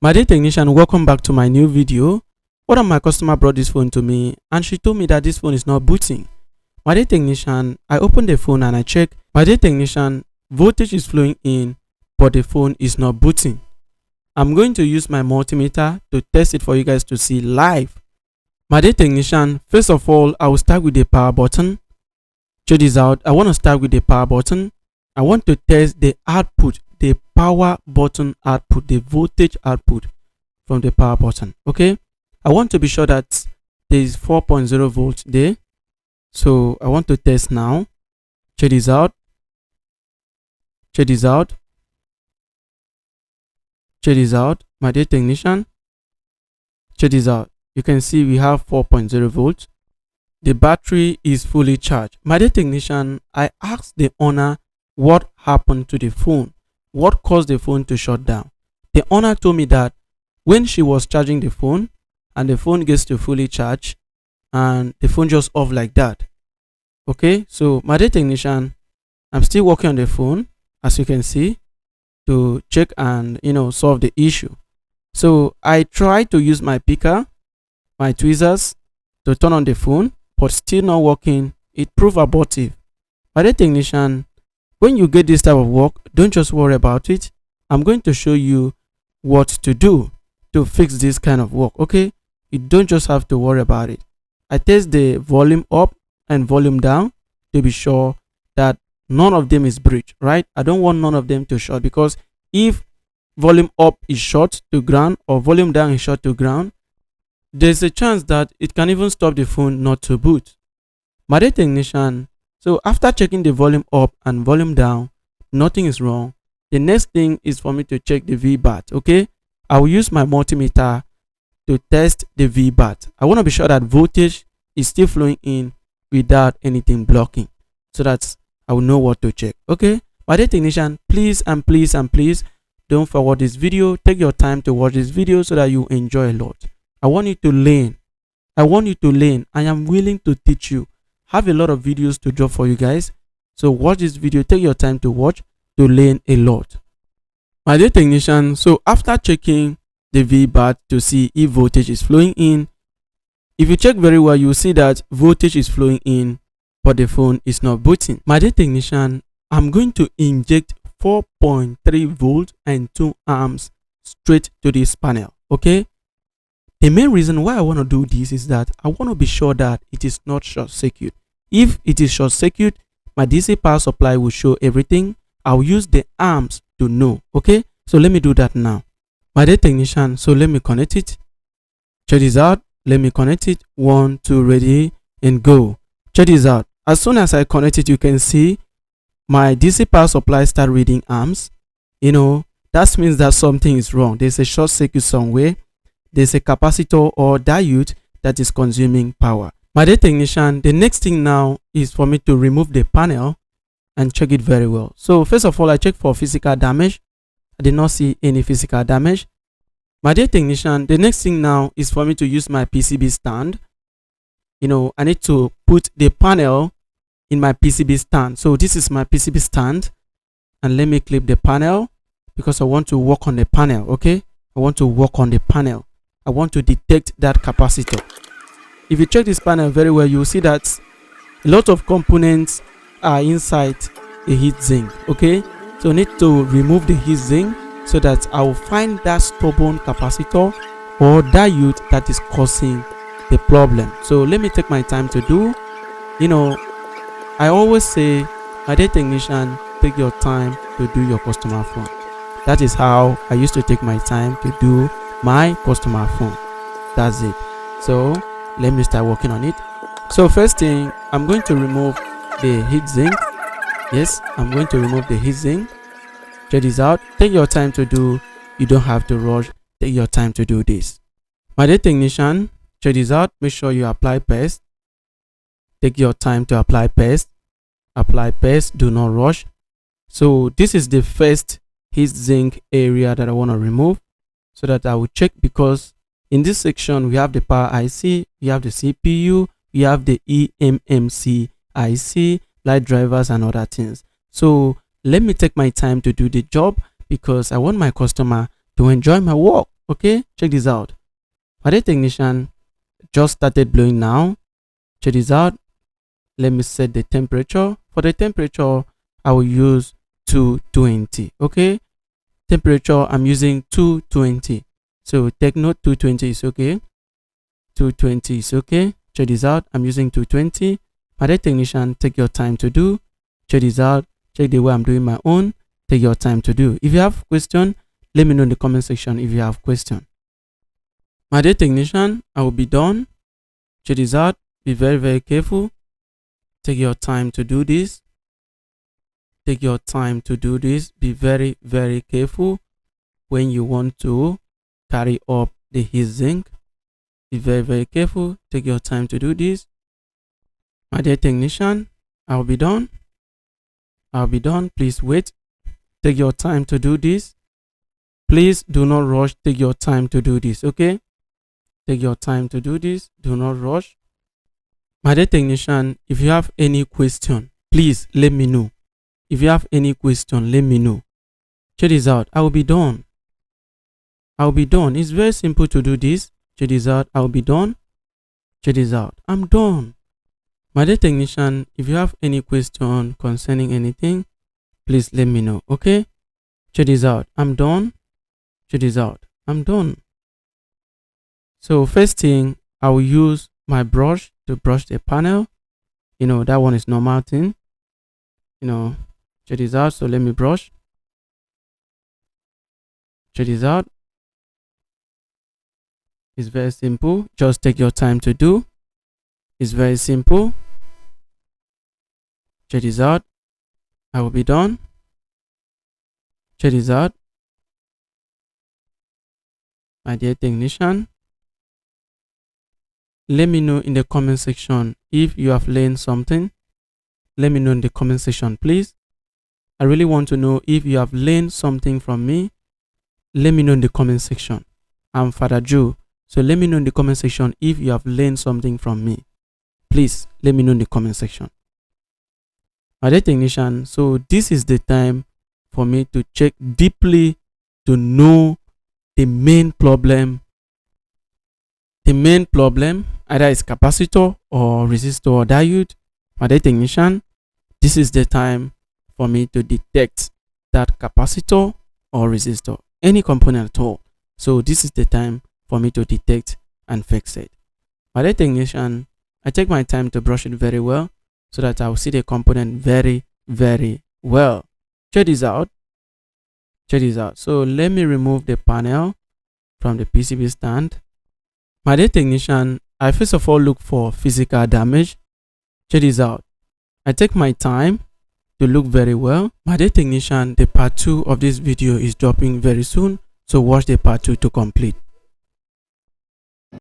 My dear technician, welcome back to my new video. One of my customer brought this phone to me and she told me that this phone is not booting. My dear technician, I opened the phone and I checked. My dear technician, voltage is flowing in, but the phone is not booting. I'm going to use my multimeter to test it for you guys to see live. My dear technician, first of all, I will start with the power button. Check this out. I want to start with the power button. I want to test the output, the power button output, the voltage output from the power button. Okay, I want to be sure that there is 4.0 volts there. So I want to test now. Check this out. Check this out. Check this out, my dear technician. Check this out. You can see we have 4.0 volts. The battery is fully charged. My dear technician, I asked the owner what happened to the phone. What caused the phone to shut down? The owner told me that when she was charging the phone and the phone gets to fully charge and the phone just off like that. Okay, so my dear technician, I'm still working on the phone, as you can see, to check and solve the issue. So I tried to use my picker, my tweezers to turn on the phone, but still not working. It proved abortive. My dear technician, when you get this type of work, don't just worry about it. I'm going to show you what to do to fix this kind of work. Okay, you don't just have to worry about it. I test the volume up and volume down to be sure that none of them is breached, right? I don't want none of them to short, because if volume up is short to ground or volume down is short to ground, there's a chance that it can even stop the phone not to boot. My dear technician, so after checking the volume up and volume down, nothing is wrong. The next thing is for me to check the VBAT. Okay, I will use my multimeter to test the VBAT. I want to be sure that voltage is still flowing in without anything blocking, so that I will know what to check. Okay, my dear technician, please and please and please don't forward this video. Take your time to watch this video so that you enjoy a lot. I want you to learn. I want you to learn. I am willing to teach you. Have a lot of videos to drop for you guys. So watch this video. Take your time to watch to learn a lot. My dear technician, so after checking the VBAT to see if voltage is flowing in, if you check very well, you will see that voltage is flowing in, but the phone is not booting. My dear technician, I'm going to inject 4.3 volts and 2 amps straight to this panel. Okay, the main reason why I want to do this is that I want to be sure that it is not short circuit. If it is short circuit, my DC power supply will show everything. I'll use the amps to know. Okay, so let me do that now, my dear technician. So let me connect it. Check this out. Let me connect it. 1, 2, ready and go. Check this out. As soon as I connect it, you can see my DC power supply start reading amps. That means that something is wrong. There's a short circuit somewhere. There's a capacitor or diode that is consuming power. My dear technician, the next thing now is for me to remove the panel and check it very well. So first of all, I check for physical damage. I did not see any physical damage. My dear technician, the next thing now is for me to use my PCB stand. I need to put the panel in my PCB stand. So this is my PCB stand, and let me clip the panel because I want to work on the panel. Okay, I want to work on the panel. I want to detect that capacitor. If you check this panel very well, you will see that a lot of components are inside a heat sink. Okay, so I need to remove the heat sink so that I will find that stubborn capacitor or diode that is causing the problem. So let me take my time to do. I always say, my dear technician, take your time to do your customer phone. That is how I used to take my time to do my customer phone. That's it. So let me start working on it. So first thing, I'm going to remove the heat sink. Yes, I'm going to remove the heat sink. Check this out. Take your time to do. You don't have to rush. Take your time to do this. My dear technician, check this out. Make sure you apply paste. Take your time to apply paste. Apply paste. Do not rush. So this is the first heat sink area that I want to remove, so that I will check, because in this section we have the power IC, we have the CPU, we have the eMMC IC, light drivers and other things. So let me take my time to do the job, because I want my customer to enjoy my work. Okay, check this out. My dear technician, just started blowing now. Check this out. Let me set the temperature. For the temperature, I will use 220. Okay, temperature, I'm using 220. So take note, 220 is okay. 220 is okay. Check this out. I'm using 220. My dear technician, take your time to do. Check this out. Check the way I'm doing my own. Take your time to do. If you have question, let me know in the comment section if you have question. My dear technician, I will be done. Check this out. Be very, very careful. Take your time to do this. Take your time to do this. Be very, very careful when you want to carry up the heat sink. Be very, very careful. Take your time to do this. My dear technician, I'll be done. I'll be done. Please wait. Take your time to do this. Please do not rush. Take your time to do this. Okay? Take your time to do this. Do not rush. My dear technician, if you have any question, please let me know. If you have any question, let me know. Check this out. I will be done. I'll be done. It's very simple to do this. Check this out. I'll be done. Check this out. I'm done. My dear technician, if you have any question concerning anything, please let me know. Okay? Check this out. I'm done. Check this out. I'm done. So first thing, I will use my brush to brush the panel. That one is normal thing. Check this out. So let me brush. Check this out. It's very simple. Just take your time to do. It's very simple. Check this out. I will be done. Check this out. My dear technician, let me know in the comment section if you have learned something. Let me know in the comment section, please. I really want to know if you have learned something from me. Let me know in the comment section. I'm Father Joe. So let me know in the comment section if you have learned something from me. Please let me know in the comment section. My dear technician, so this is the time for me to check deeply to know the main problem. The main problem either is capacitor or resistor or diode. My dear technician, this is the time for me to detect that capacitor or resistor, any component at all. So this is the time for me to detect and fix it. My dear technician, I take my time to brush it very well so that I will see the component very, very well. Check this out. Check this out. So let me remove the panel from the PCB stand. My dear technician, I first of all look for physical damage. Check this out. I take my time to look very well. My dear technician, the part 2 of this video is dropping very soon. So watch the part 2 to complete.